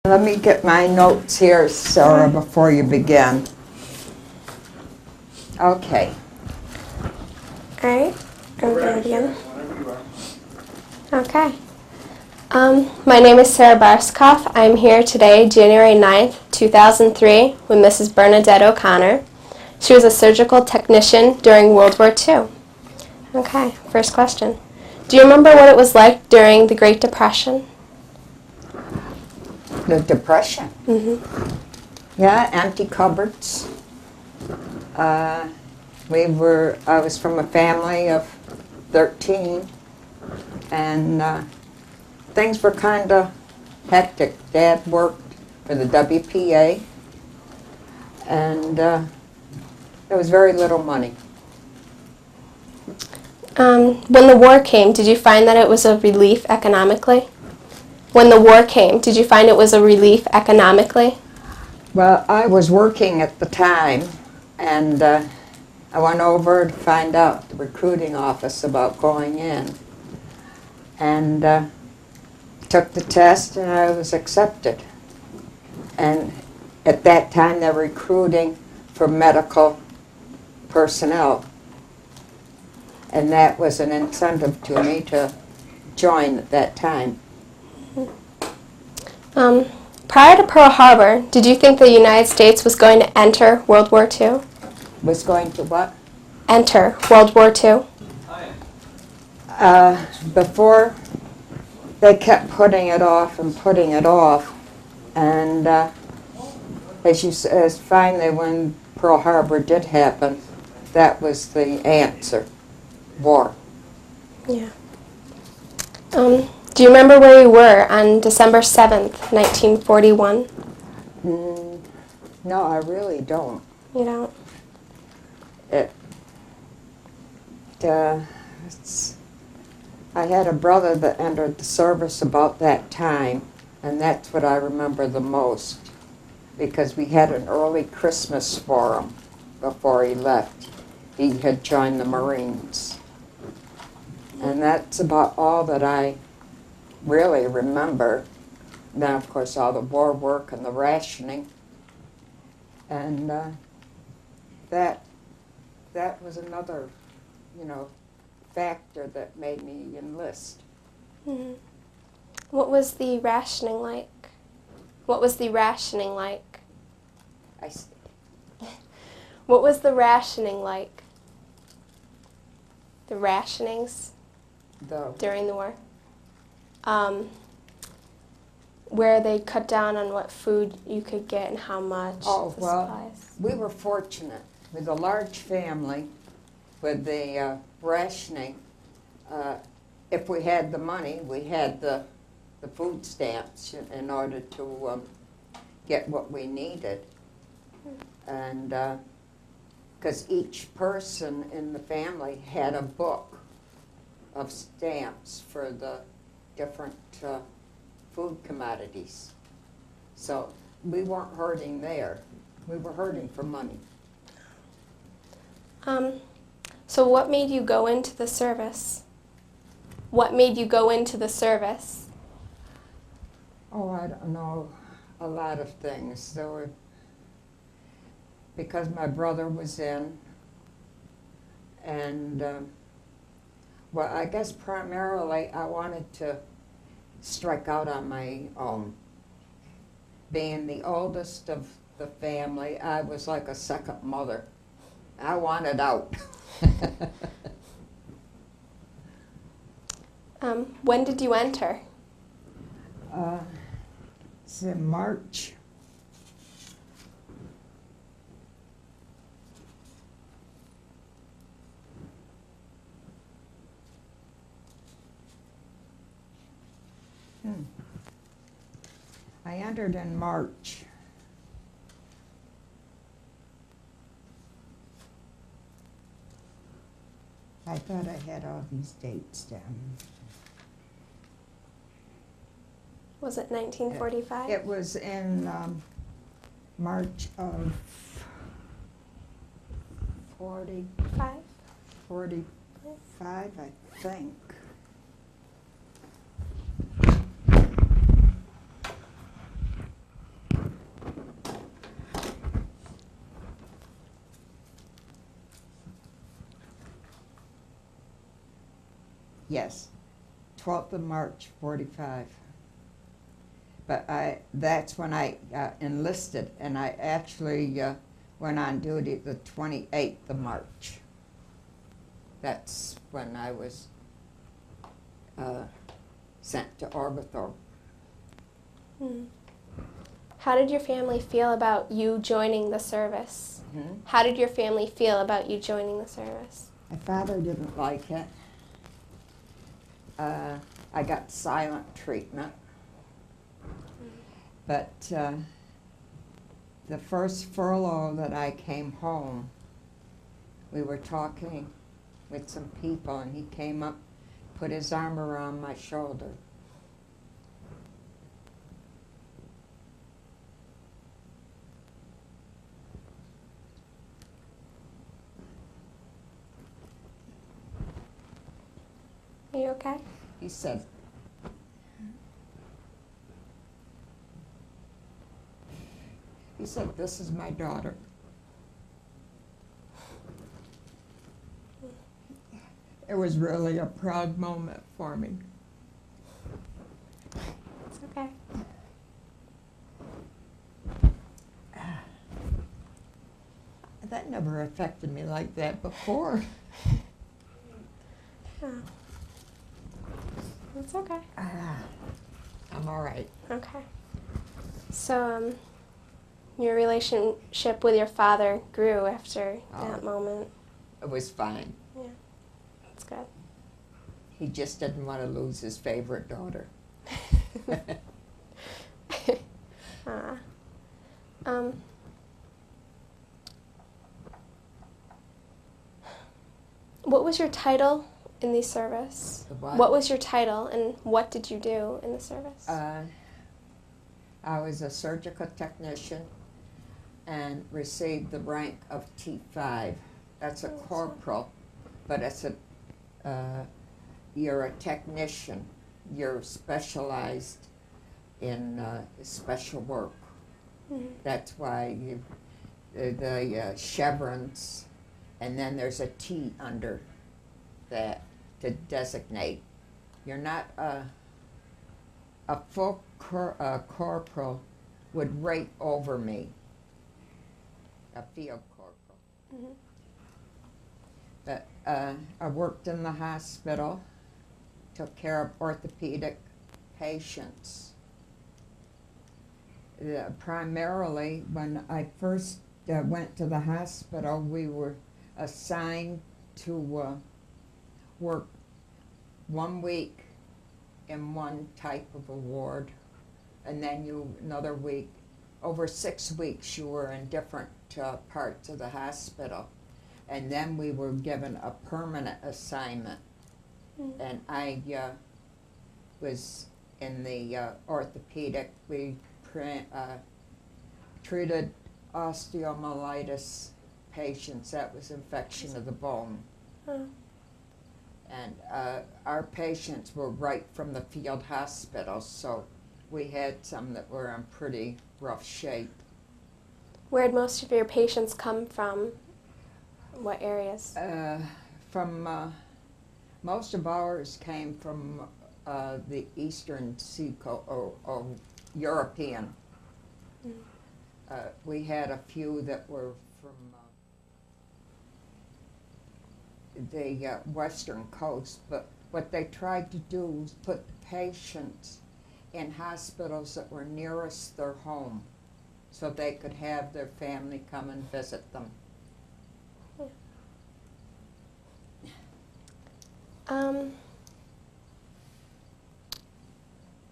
Let me get my notes here, Sarah, before you begin. Okay. All right. Are we going to begin? Okay. My name is Sarah Barsukoff. I'm here today, January 9th, 2003, with Mrs. Bernadette O'Connor. She was a surgical technician during World War II. Okay, first question. Do you remember what it was like during the Great Depression? The Depression? Mm-hmm. Yeah, empty cupboards. I was from a family of 13, and things were kind of hectic. Dad worked for the WPA, and there was very little money. When the war came, did you find that it was a relief economically? When the war came, did you find it was a relief economically? Well, I was working at the time, and I went over to find out the recruiting office about going in, and took the test, and I was accepted. And at that time, they were recruiting for medical personnel, and that was an incentive to me to join at that time. Prior to Pearl Harbor, did you think the United States was going to enter World War II? Was going to what? Enter World War II? Before, they kept putting it off and putting it off, and as finally when Pearl Harbor did happen, that was the answer: war. Yeah. Do you remember where you were on December 7th, 1941? No, I really don't. You don't? I had a brother that entered the service about that time, and that's what I remember the most, because we had an early Christmas for him before he left. He had joined the Marines. And that's about all that I really remember. Then, of course, all the war work and the rationing. And that was another, factor that made me enlist. Mm-hmm. What was the rationing like? What was the rationing like? What was the rationing like? The rationings during the war? Where they cut down on what food you could get and how much. Oh, well, supplies. we were fortunate with a large family with the rationing. If we had the money, we had the food stamps in order to get what we needed. And because each person in the family had a book of stamps for the different food commodities. So we weren't hurting there. We were hurting for money. So what made you go into the service? What made you go into the service? Oh, I don't know. A lot of things. There were, because my brother was in, and well, I guess primarily I wanted to strike out on my own. Being the oldest of the family, I was like a second mother. I wanted out. When did you enter? It's in March. I entered in March. I thought I had all these dates down. Was it 1945? It was in March of 45, I think. Yes, 12th of March, 45. But that's when I enlisted, and I actually went on duty the 28th of March. That's when I was sent to Orbital. Hmm. How did your family feel about you joining the service? Hmm? How did your family feel about you joining the service? My father didn't like it. I got silent treatment. But the first furlough that I came home, we were talking with some people, and he came up, put his arm around my shoulder. Are you okay? He said, "This is my daughter." It was really a proud moment for me. It's okay. That never affected me like that before. Oh. It's okay. I'm all right. Okay. So, your relationship with your father grew after that moment. It was fine. Yeah, that's good. He just didn't want to lose his favorite daughter. What was your title in the service? The what? What was your title, and what did you do in the service? I was a surgical technician and received the rank of T5. That's a corporal, but it's you're a technician. You're specialized in special work. Mm-hmm. That's why the chevrons, and then there's a T under that to designate. You're not a full corporal would rate over me, a field corporal. Mm-hmm. But I worked in the hospital, took care of orthopedic patients. Primarily, when I first went to the hospital, we were assigned to work 1 week in one type of a ward, and then another week. Over 6 weeks, you were in different parts of the hospital, and then we were given a permanent assignment. Mm-hmm. And I was in the orthopedic. We treated osteomyelitis patients. That was infection of the bone. Oh. And our patients were right from the field hospital, so we had some that were in pretty rough shape. Where'd most of your patients come from? What areas? Most of ours came from the eastern seacoast, or European. Mm. We had a few that were from the western coast, but what they tried to do was put the patients in hospitals that were nearest their home so they could have their family come and visit them.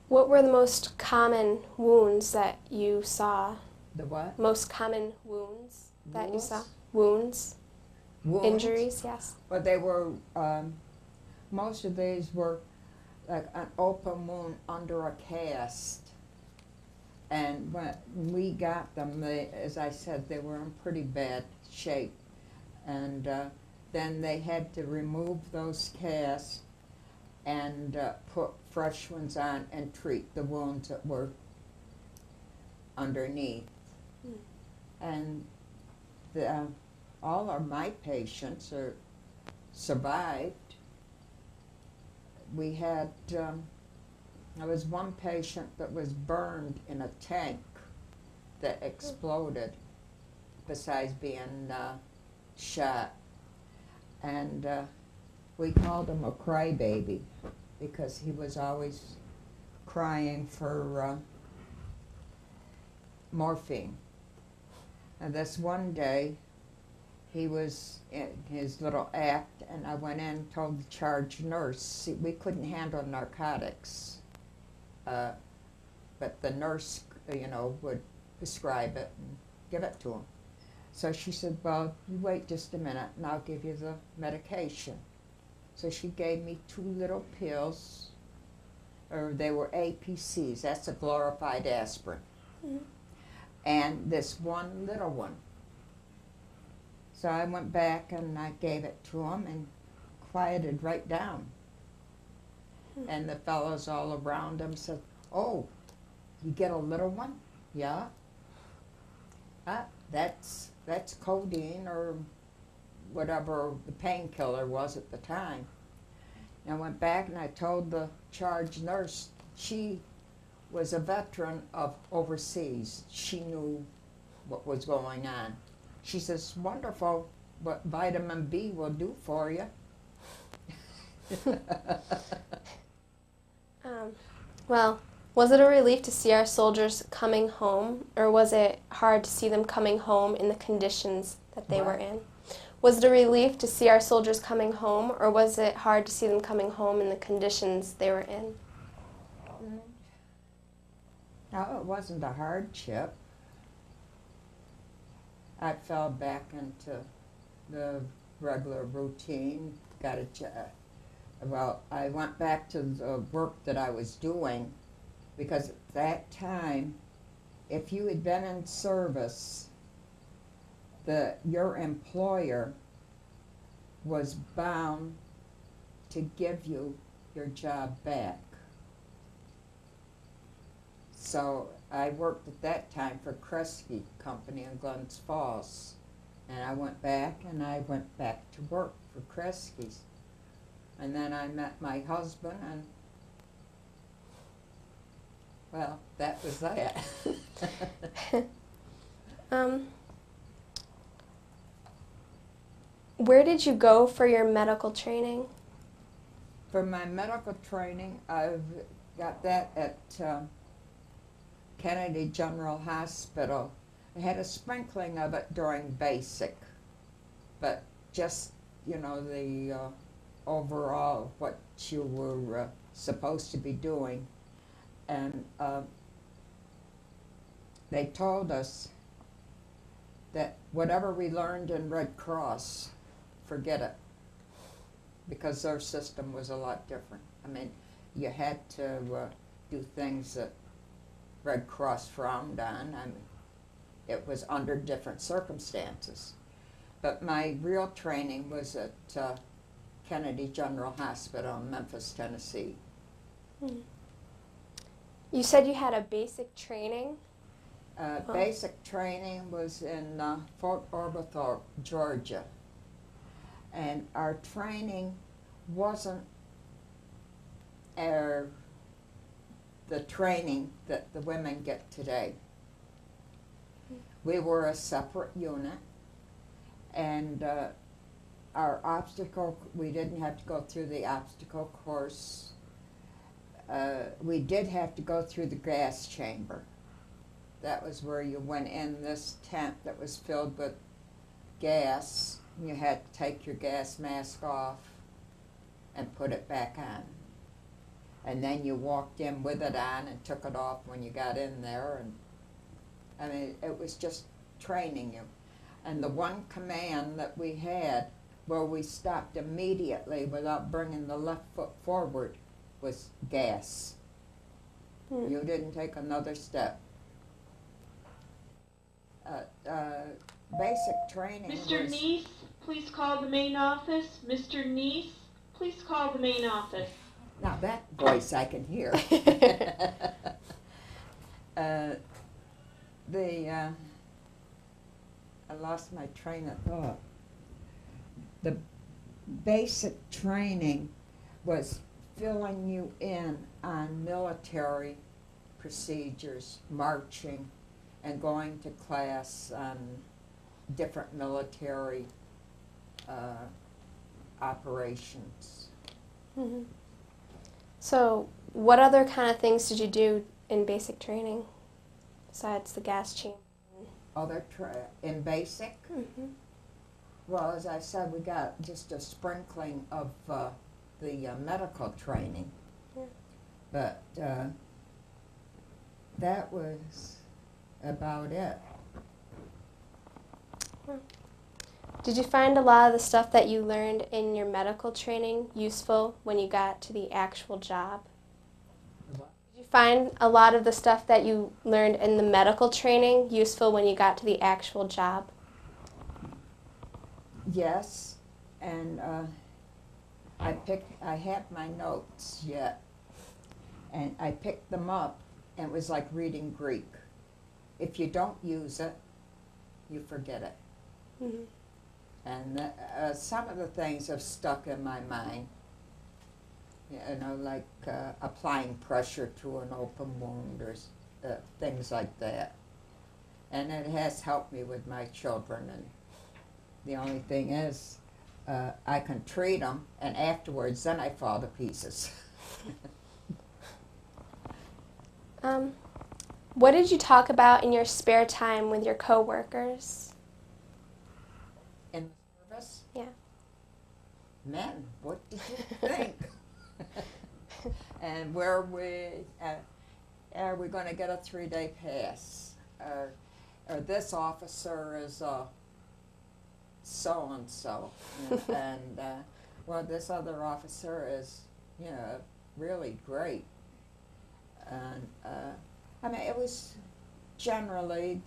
What were the most common wounds that you saw? The what? Most common wounds that you saw? Wounds? Injuries, yes. Well, they were, most of these were like an open wound under a cast. And when we got them, as I said, they were in pretty bad shape. And then they had to remove those casts and put fresh ones on and treat the wounds that were underneath. Mm. And all of my patients survived. we had, there was one patient that was burned in a tank that exploded, besides being shot. And we called him a crybaby because he was always crying for morphine. And this one day, he was in his little act, and I went in and told the charge nurse, see, we couldn't handle narcotics, but the nurse, would prescribe it and give it to him. So she said, well, you wait just a minute and I'll give you the medication. So she gave me 2 little pills, or they were APCs, that's a glorified aspirin, and this one little one. So I went back and I gave it to him and quieted right down. And the fellows all around him said, oh, you get a little one? Yeah. That's codeine or whatever the painkiller was at the time. And I went back and I told the charge nurse, she was a veteran of overseas. She knew what was going on. She says, wonderful what vitamin B will do for you. Well, was it a relief to see our soldiers coming home, or was it hard to see them coming home in the conditions that they were in? Was it a relief to see our soldiers coming home, or was it hard to see them coming home in the conditions they were in? No, it wasn't a hardship. I fell back into the regular routine, got a job. Well, I went back to the work that I was doing, because at that time, if you had been in service, your employer was bound to give you your job back. So I worked at that time for Kresge Company in Glens Falls, and I went back to work for Kresge's. And then I met my husband, and well, that was that. Where did you go for your medical training? For my medical training, I've got that at Kennedy General Hospital. I had a sprinkling of it during basic, but just, the overall what you were supposed to be doing. And they told us that whatever we learned in Red Cross, forget it, because their system was a lot different. I mean, you had to do things that Red Cross frowned on. I mean, it was under different circumstances. But my real training was at Kennedy General Hospital in Memphis, Tennessee. You said you had a basic training? Basic training was in Fort Oglethorpe, Georgia. And our training wasn't the training that the women get today. We were a separate unit, and our obstacle, we didn't have to go through the obstacle course. We did have to go through the gas chamber. That was where you went in this tent that was filled with gas. You had to take your gas mask off and put it back on. And then you walked in with it on and took it off when you got in there. And I mean, it was just training you. And the one command that we had where we stopped immediately without bringing the left foot forward was gas. You didn't take another step. Basic training Mr. was... Neese, please call the main office. Mr. Neese, please call the main office. Now that voice I can hear. I lost my train of thought. The basic training was filling you in on military procedures, marching, and going to class on different military operations. Mm-hmm. So, what other kind of things did you do in basic training besides the gas chamber? In basic? Mm-hmm. Well, as I said, we got just a sprinkling of the medical training. Yeah. But that was about it. Did you find a lot of the stuff that you learned in your medical training useful when you got to the actual job? What? Did you find a lot of the stuff that you learned in the medical training useful when you got to the actual job? Yes, and I have my notes yet, and I picked them up, and it was like reading Greek. If you don't use it, you forget it. Mm-hmm. And some of the things have stuck in my mind, like applying pressure to an open wound or things like that. And it has helped me with my children. And the only thing is, I can treat them, and afterwards, then I fall to pieces. What did you talk about in your spare time with your coworkers? In the service? Yeah. Men, what did you think? And where are we going to get a 3-day pass? Or this officer is so-and-so. And well, this other officer is, really great. And I mean, it was generally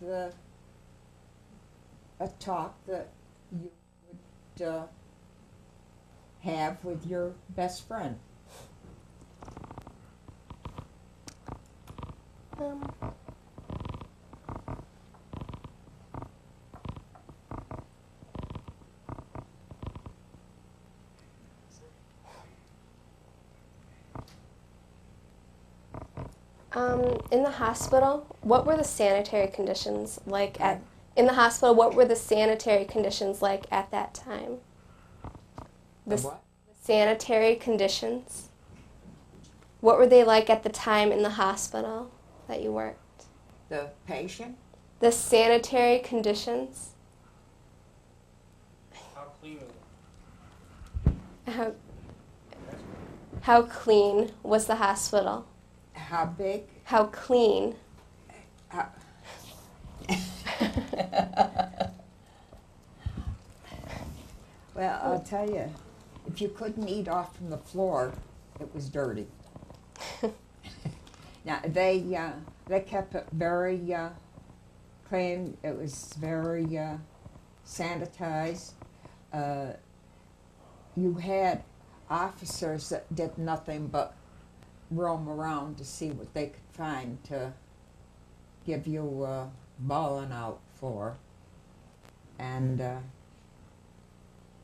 a talk that you would have with your best friend. In the hospital, what were the sanitary conditions like in the hospital, what were the sanitary conditions like at that time? The what? Sanitary conditions. What were they like at the time in the hospital that you worked? The patient? The sanitary conditions. How clean How clean was the hospital? How big? How clean? Well, I'll tell you, if you couldn't eat off from the floor, it was dirty. Now, they kept it very clean. It was very sanitized. You had officers that did nothing but roam around to see what they could find to give you bawling out for. And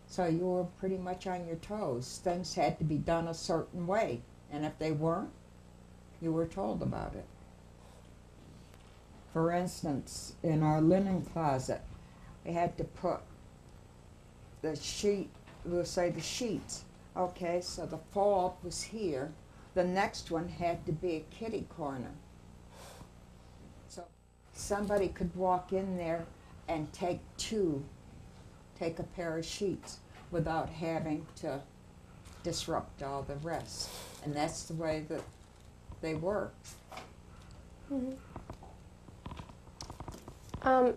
so you were pretty much on your toes. Things had to be done a certain way. And if they weren't, you were told about it. For instance, in our linen closet, we had to put the sheet, we'll say the sheets. Okay, so the fold was here. The next one had to be a kitty corner. So somebody could walk in there and take a pair of sheets without having to disrupt all the rest. And that's the way that they worked. Mm-hmm.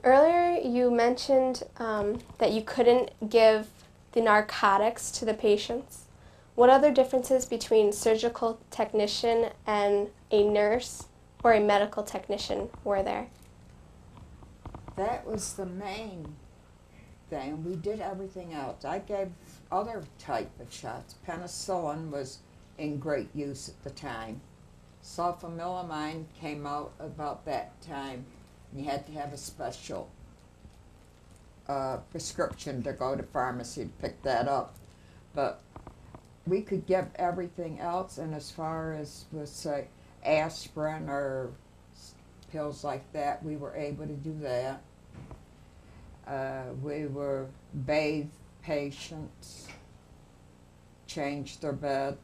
Earlier you mentioned that you couldn't give the narcotics to the patients. What other differences between surgical technician and a nurse or a medical technician were there? That was the main thing. We did everything else. I gave other type of shots. Penicillin was in great use at the time. Sulfamilamine came out about that time. You had to have a special prescription to go to pharmacy to pick that up. But we could give everything else, and as far as, let's say, aspirin or pills like that, we were able to do that. We were bathe patients, change their bed.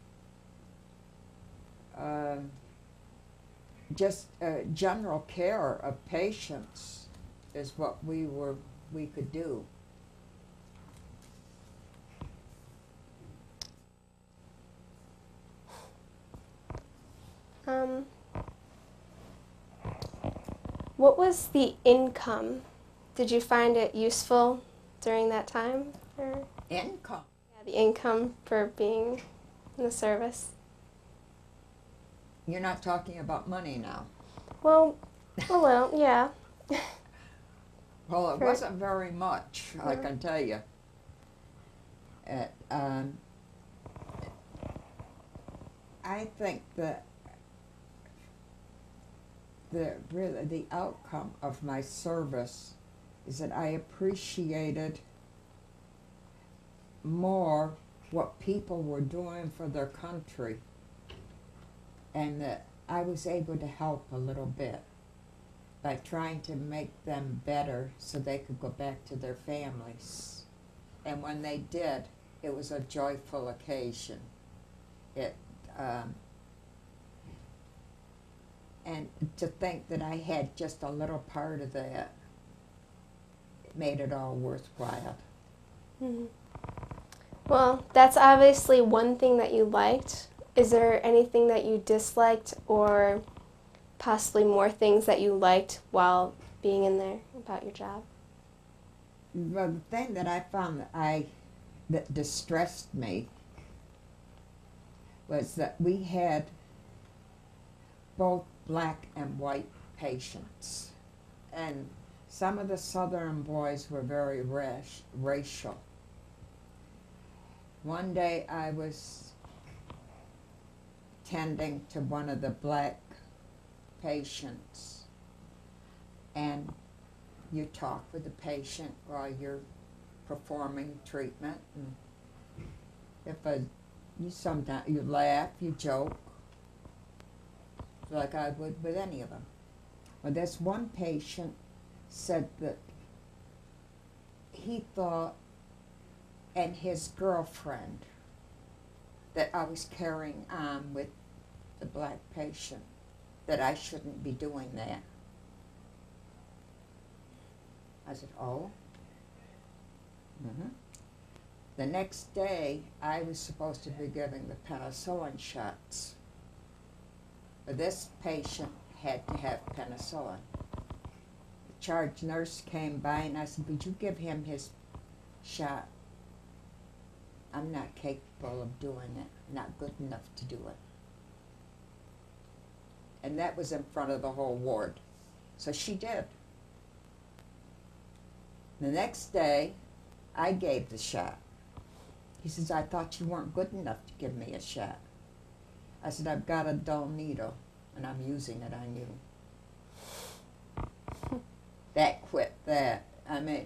Just general care of patients is what we could do. What was the income? Did you find it useful during that time? Or? Income. Yeah, the income for being in the service. You're not talking about money now. Well, a little, yeah. Well, it For- wasn't very much, I can tell you. I think that really the outcome of my service is that I appreciated more what people were doing for their country, and that I was able to help a little bit by trying to make them better so they could go back to their families. And when they did, it was a joyful occasion. And to think that I had just a little part of that, it made it all worthwhile. Mm-hmm. Well, that's obviously one thing that you liked. Is there anything that you disliked, or possibly more things that you liked while being in there about your job? Well, the thing that I found that distressed me was that we had both black and white patients, and some of the southern boys were very racial. One day I was tending to one of the black patients, and you talk with the patient while you're performing treatment, and sometimes you laugh, you joke, like I would with any of them. Well, this one patient said that he thought, and his girlfriend, that I was carrying on with the black patient, that I shouldn't be doing that. I said, oh? Mm-hmm. The next day, I was supposed to be giving the penicillin shots. But this patient had to have penicillin. The charge nurse came by and I said, would you give him his shot? I'm not capable of doing it. I'm not good enough to do it. And that was in front of the whole ward. So she did. The next day, I gave the shot. He says, I thought you weren't good enough to give me a shot. I said, I've got a dull needle, and I'm using it on you. That quit that. I mean,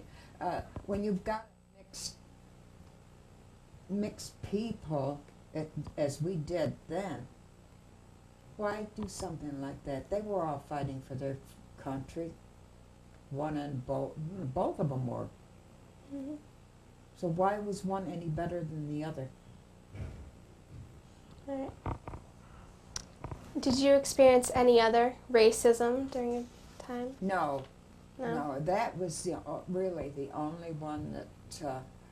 when you've got mixed people, as we did then, why do something like that? They were all fighting for their country. Both of them were. Mm-hmm. So why was one any better than the other? All right. Did you experience any other racism during your time? No. That was really the only one that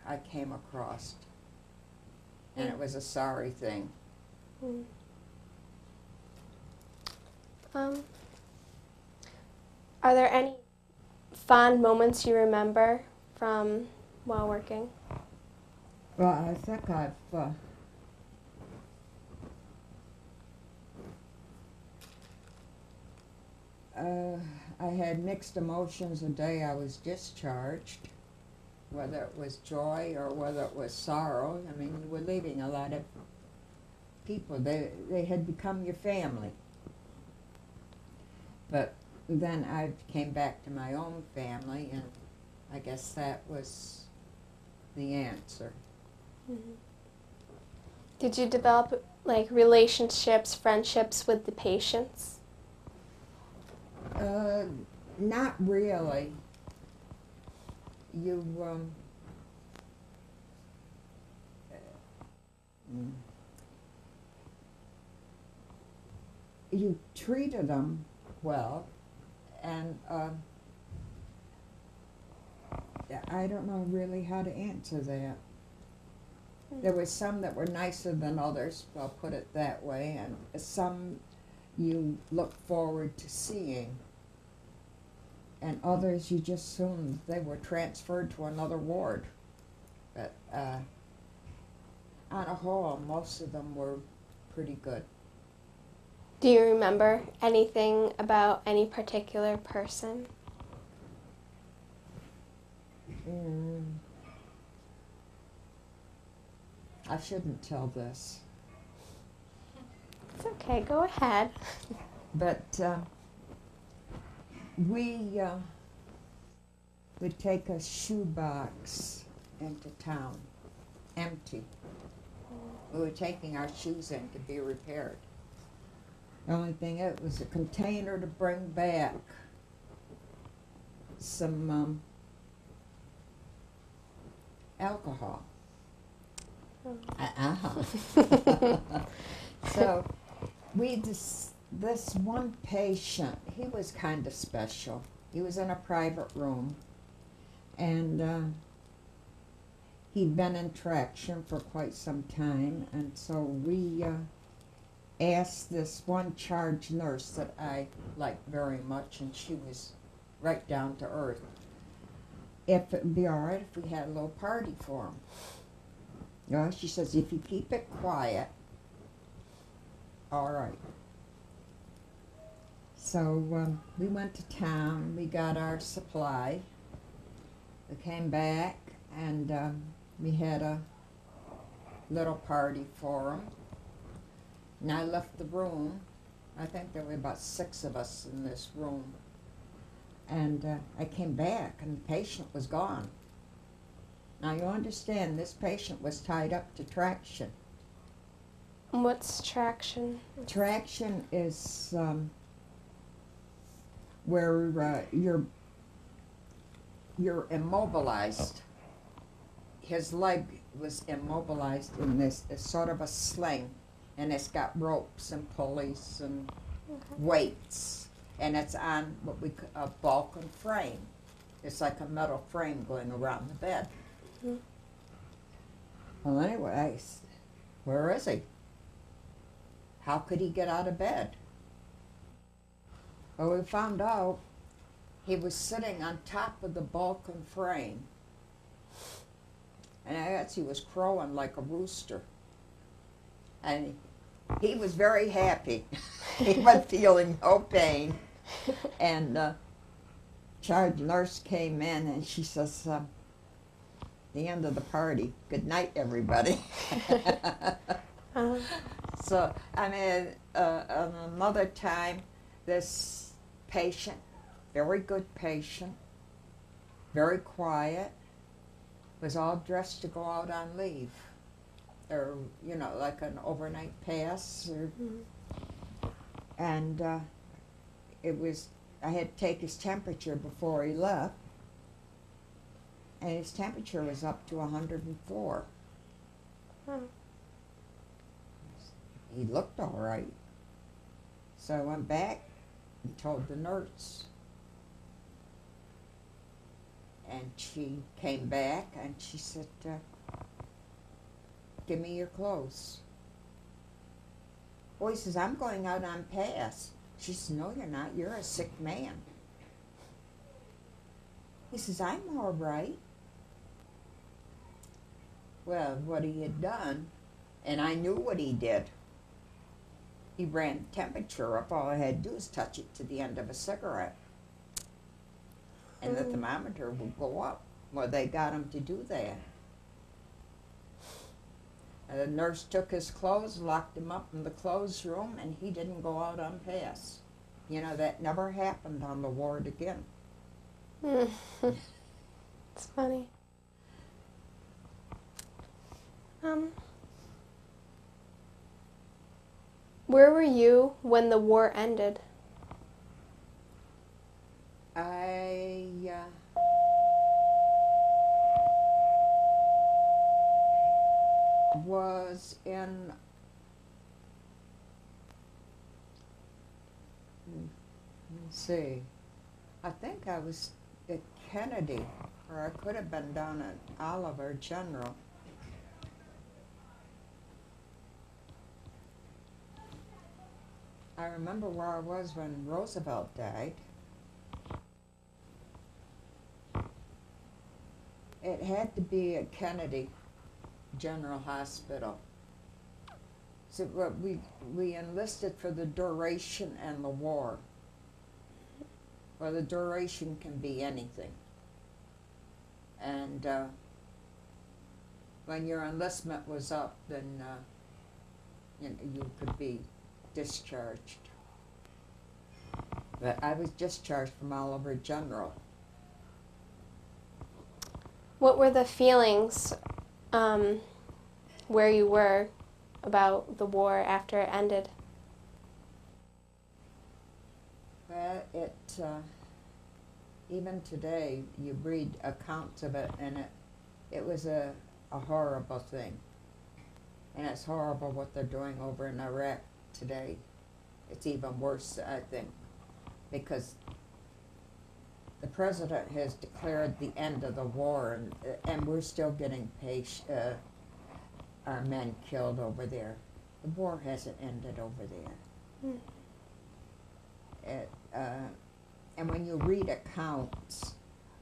I came across, and it was a sorry thing. Mm. Are there any fond moments you remember from while working? Well, I think I've I had mixed emotions the day I was discharged, whether it was joy or whether it was sorrow. I mean, you were leaving a lot of people. They had become your family. But then I came back to my own family, and I guess that was the answer. Mm-hmm. Did you develop like relationships, friendships with the patients? Not really. You, you treated them well, and I don't know really how to answer that. There were some that were nicer than others, I'll put it that way, and some you look forward to seeing, and others you just assumed they were transferred to another ward. But on a whole, most of them were pretty good. Do you remember anything about any particular person? I shouldn't tell this, It's okay, go ahead. but we would take a shoebox into town, empty. We were taking our shoes in to be repaired. The only thing, it was a container to bring back some alcohol. So this one patient, he was kind of special. He was in a private room, and he'd been in traction for quite some time, and so we asked this one charge nurse that I liked very much, and she was right down to earth, if it would be all right if we had a little party for him. You know, she says, if you keep it quiet, all right. So we went to town, we got our supply, we came back, and we had a little party for him. And I left the room. I think there were about 6 of us in this room. And I came back, and the patient was gone. Now you understand, this patient was tied up to traction. What's traction? Traction is where you're immobilized. His leg was immobilized in this sort of a sling, and it's got ropes and pulleys and weights, and it's on what we call a Balkan frame. It's like a metal frame going around the bed. Well, anyway, where is he? How could he get out of bed? Well, we found out he was sitting on top of the Balkan frame, and I guess he was crowing like a rooster. And he was very happy. He was feeling no pain. And charge nurse came in, and she says, the end of the party, good night, everybody. So, I mean, another time, this patient, very good patient, very quiet, was all dressed to go out on leave, or, you know, like an overnight pass, or, and I had to take his temperature before he left, and his temperature was up to 104. He looked all right. So I went back and told the nurse. And she came back and she said, give me your clothes. Well, he says, I'm going out on pass. She says, no, you're not. You're a sick man. He says, I'm all right. Well, what he had done, and I knew what he did, he ran the temperature up. All I had to do is touch it to the end of a cigarette, and the thermometer would go up. Well, they got him to do that. And the nurse took his clothes, locked him up in the clothes room, and he didn't go out on pass. You know, that never happened on the ward again. It's funny. Where were you when the war ended? I was in, let's see, I think I was at Kennedy, or I could have been down at Oliver General. I remember where I was when Roosevelt died. It had to be at Kennedy General Hospital. So we enlisted for the duration and the war. Well, the duration can be anything. And when your enlistment was up, then you could be discharged. But I was discharged from Oliver General. What were the feelings where you were about the war after it ended? Well, even today, you read accounts of it, and it was a horrible thing. And it's horrible what they're doing over in Iraq today. It's even worse, I think, because the president has declared the end of the war, and we're still getting our men killed over there. The war hasn't ended over there. And when you read accounts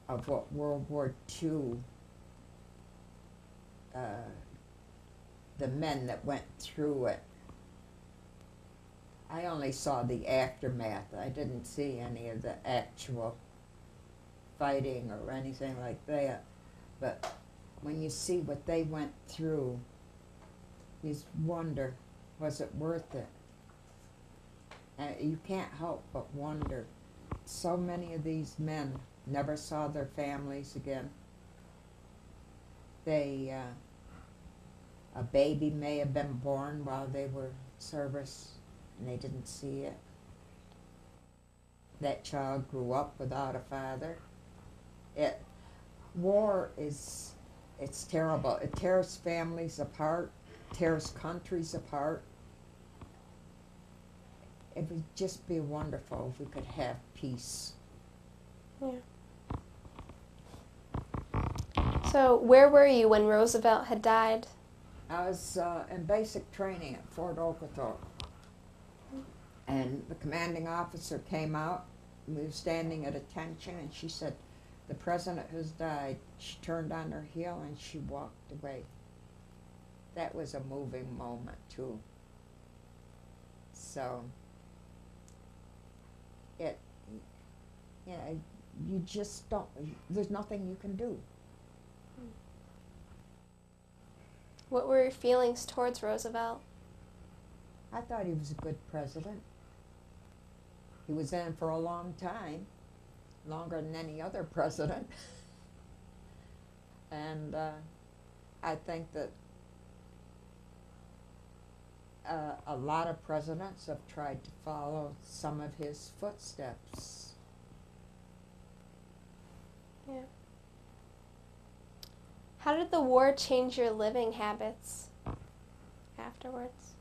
of what World War II, the men that went through it, I only saw the aftermath. I didn't see any of the actual fighting or anything like that. But when you see what they went through, you wonder, was it worth it? You can't help but wonder. So many of these men never saw their families again. A baby may have been born while they were in service, and they didn't see it. That child grew up without a father. War it's terrible. It tears families apart, tears countries apart. It would just be wonderful if we could have peace. Yeah. So where were you when Roosevelt had died? I was in basic training at Fort Oglethorpe. And the commanding officer came out, and we were standing at attention, and she said, "The president has died." She turned on her heel and she walked away. That was a moving moment, too. So, you just don't, there's nothing you can do. What were your feelings towards Roosevelt? I thought he was a good president. He was in for a long time, longer than any other president. And I think that a lot of presidents have tried to follow some of his footsteps. Yeah. How did the war change your living habits afterwards?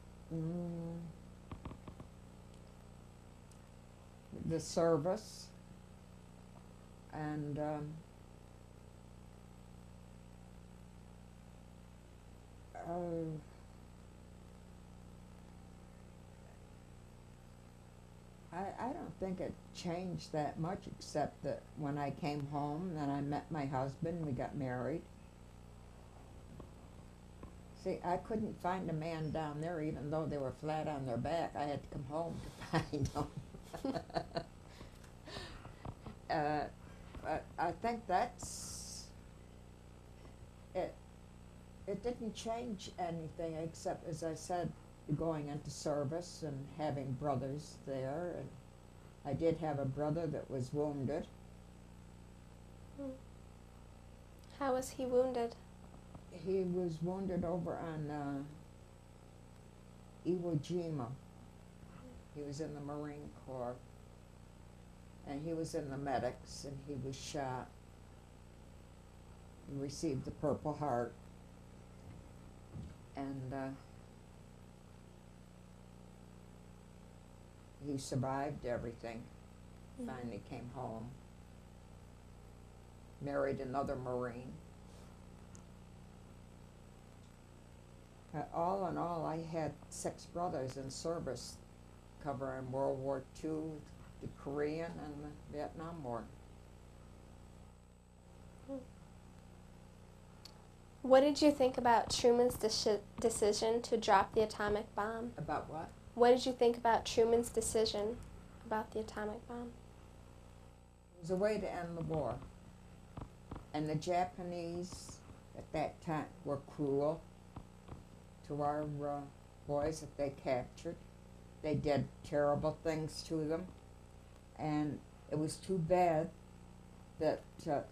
The service, and I don't think it changed that much, except that when I came home, then I met my husband, we got married. See, I couldn't find a man down there, even though they were flat on their back. I had to come home to find them. But I think that's it. It didn't change anything, except, as I said, going into service and having brothers there. And I did have a brother that was wounded. How was he wounded? He was wounded over on Iwo Jima. He was in the Marine Corps, and he was in the medics, and he was shot. He received the Purple Heart, and he survived everything. Finally came home, married another Marine. All in all, I had 6 brothers in service covering World War II, the Korean, and the Vietnam War. What did you think about Truman's decision to drop the atomic bomb? About what? What did you think about Truman's decision about the atomic bomb? It was a way to end the war. And the Japanese at that time were cruel to our boys that they captured. They did terrible things to them. And it was too bad that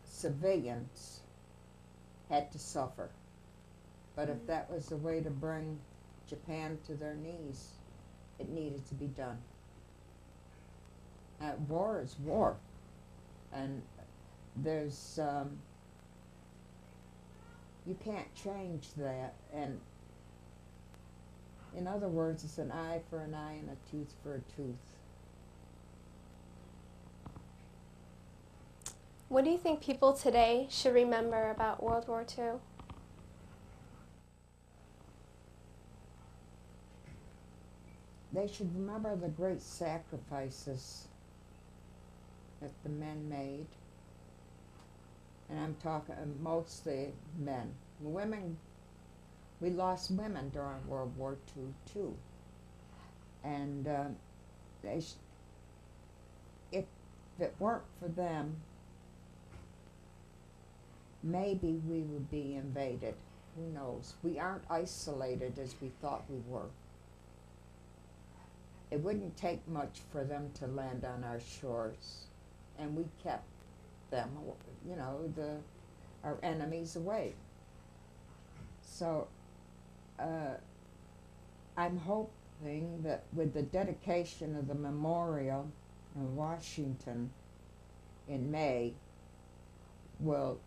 civilians had to suffer. But if that was the way to bring Japan to their knees, it needed to be done. War is war. And there's, you can't change that. And in other words, it's an eye for an eye and a tooth for a tooth. What do you think people today should remember about World War II? They should remember the great sacrifices that the men made. And I'm talking mostly men. Women, we lost women during World War II too. And if it weren't for them, maybe we would be invaded. Who knows? We aren't isolated as we thought we were. It wouldn't take much for them to land on our shores, and we kept them, you know, our enemies away. So I'm hoping that with the dedication of the memorial in Washington in May will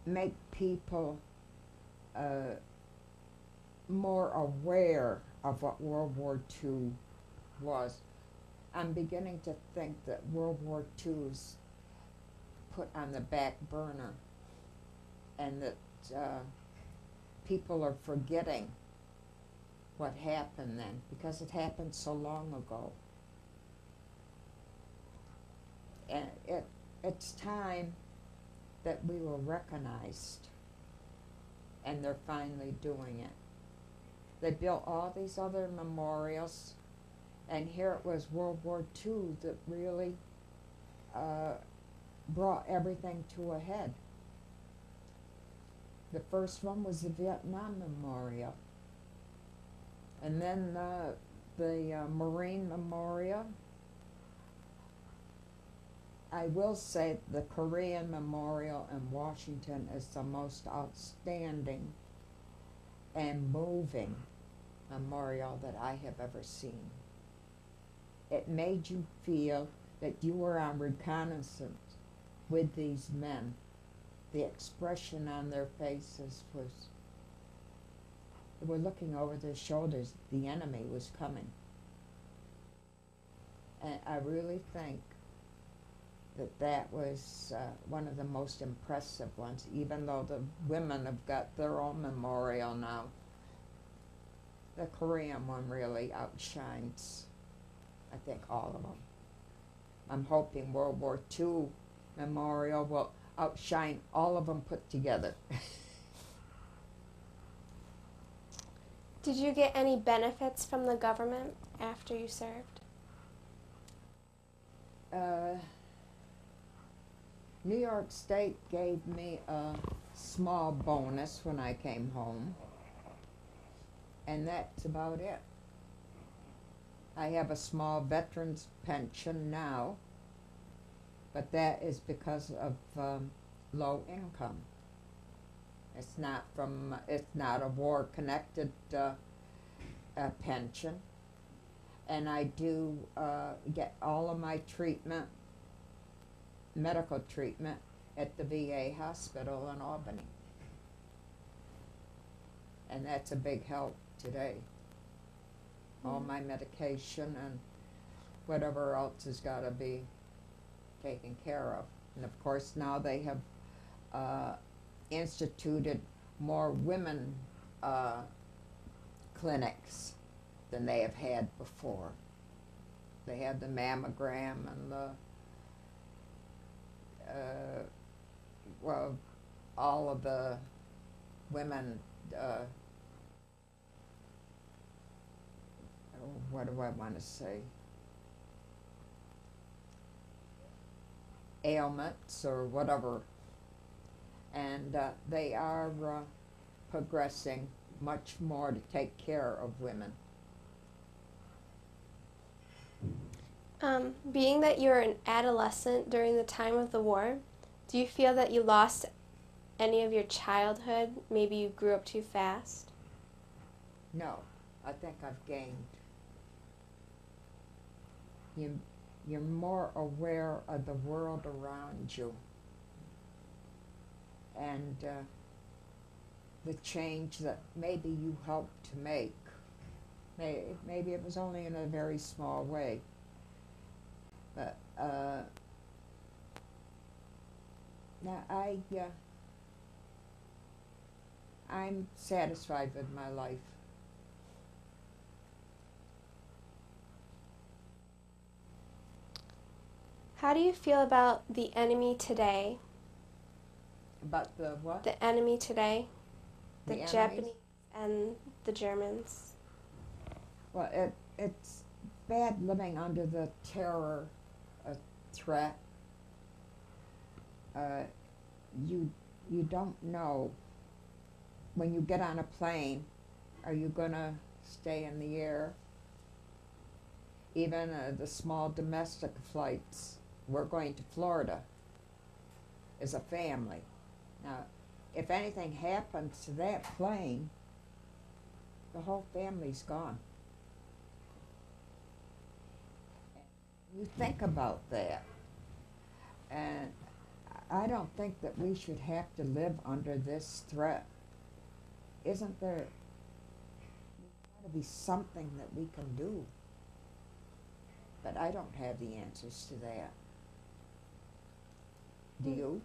make people more aware of what World War II was. I'm beginning to think that World War II is put on the back burner, and that people are forgetting what happened then, because it happened so long ago. And it's time that we were recognized, and they're finally doing it. They built all these other memorials, and here it was World War II that really brought everything to a head. The first one was the Vietnam Memorial, and then the Marine Memorial. I will say the Korean Memorial in Washington is the most outstanding and moving memorial that I have ever seen. It made you feel that you were on reconnaissance with these men. The expression on their faces was, they were looking over their shoulders. The enemy was coming. And I really think that was one of the most impressive ones, even though the women have got their own memorial now. The Korean one really outshines, I think, all of them. I'm hoping World War II memorial will outshine all of them put together. Did you get any benefits from the government after you served? New York State gave me a small bonus when I came home, and that's about it. I have a small veterans pension now, but that is because of low income. It's not a war-connected pension, and I do get all of my treatment, medical treatment, at the VA hospital in Albany. And that's a big help today. All my medication and whatever else has got to be taken care of. And of course now they have instituted more women clinics than they have had before. They had the mammogram and the well, all of the women, what do I want to say? Ailments or whatever. And they are progressing much more to take care of women. Being that you were an adolescent during the time of the war, do you feel that you lost any of your childhood? Maybe you grew up too fast? No, I think I've gained. You're more aware of the world around you and the change that maybe you helped to make. Maybe it was only in a very small way. But now I'm satisfied with my life. How do you feel about the enemy today? About the what? The enemy today? The enemies? Japanese and the Germans. Well, it's bad living under the terror threat. You don't know when you get on a plane, are you gonna stay in the air? Even the small domestic flights. We're going to Florida as a family. Now, if anything happens to that plane, the whole family's gone. You think about that. And I don't think that we should have to live under this threat. Isn't there got to be something that we can do? But I don't have the answers to that. Do you?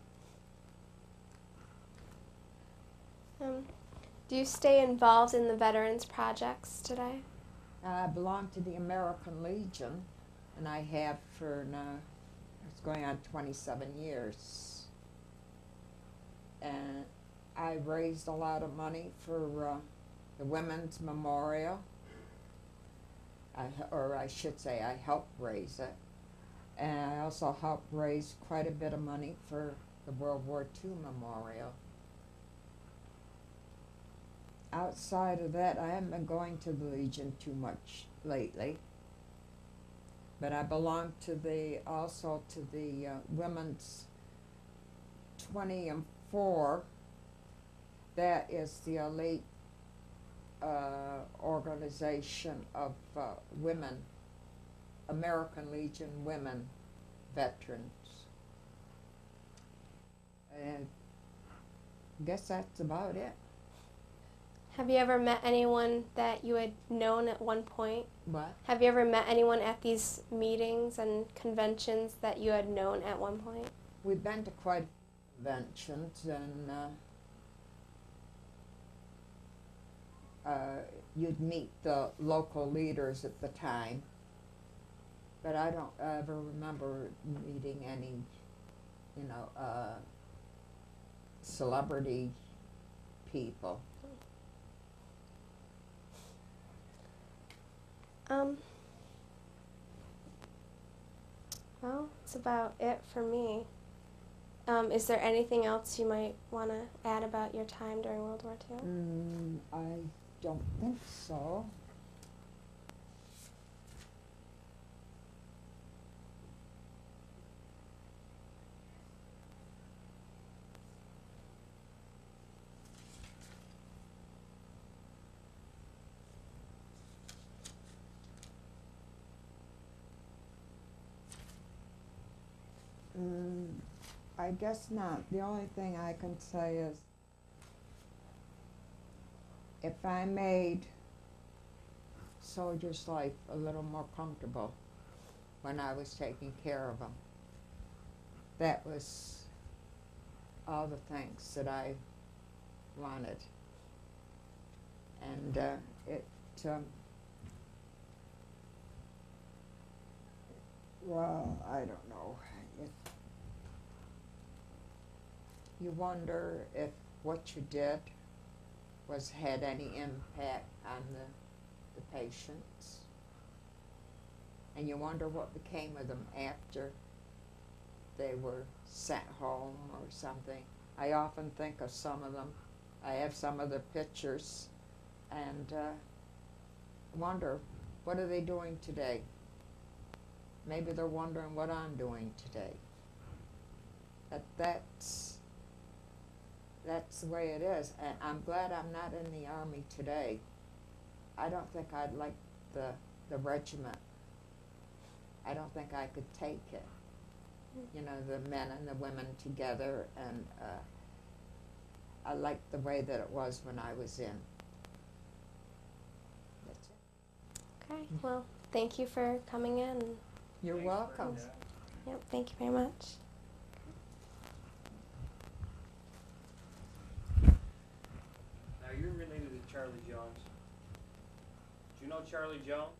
Do you stay involved in the veterans projects today? I belong to the American Legion, and I have for it's going on 27 years. And I raised a lot of money for the Women's Memorial. Or I should say I helped raise it. And I also helped raise quite a bit of money for the World War II Memorial. Outside of that, I haven't been going to the Legion too much lately. But I belong to also to the Women's 20 and 4. That is the elite organization of women, American Legion women veterans. And I guess that's about it. Have you ever met anyone that you had known at one point? What? Have you ever met anyone at these meetings and conventions that you had known at one point? We've been to quite a few conventions, and you'd meet the local leaders at the time, but I don't ever remember meeting any, celebrity people. Well, that's about it for me. Is there anything else you might want to add about your time during World War II? I don't think so. I guess not. The only thing I can say is if I made soldiers' life a little more comfortable when I was taking care of them, that was all the things that I wanted. And well, I don't know. You wonder if what you did had any impact on the patients. And you wonder what became of them after they were sent home or something. I often think of some of them. I have some of their pictures and wonder, what are they doing today? Maybe they're wondering what I'm doing today. That's the way it is. And I'm glad I'm not in the Army today. I don't think I'd like the regiment. I don't think I could take it. You know, the men and the women together, and I liked the way that it was when I was in. That's it. Okay, well, thank you for coming in. You're welcome. Yep, thank you very much. Now, you're related to Charlie Jones. Do you know Charlie Jones?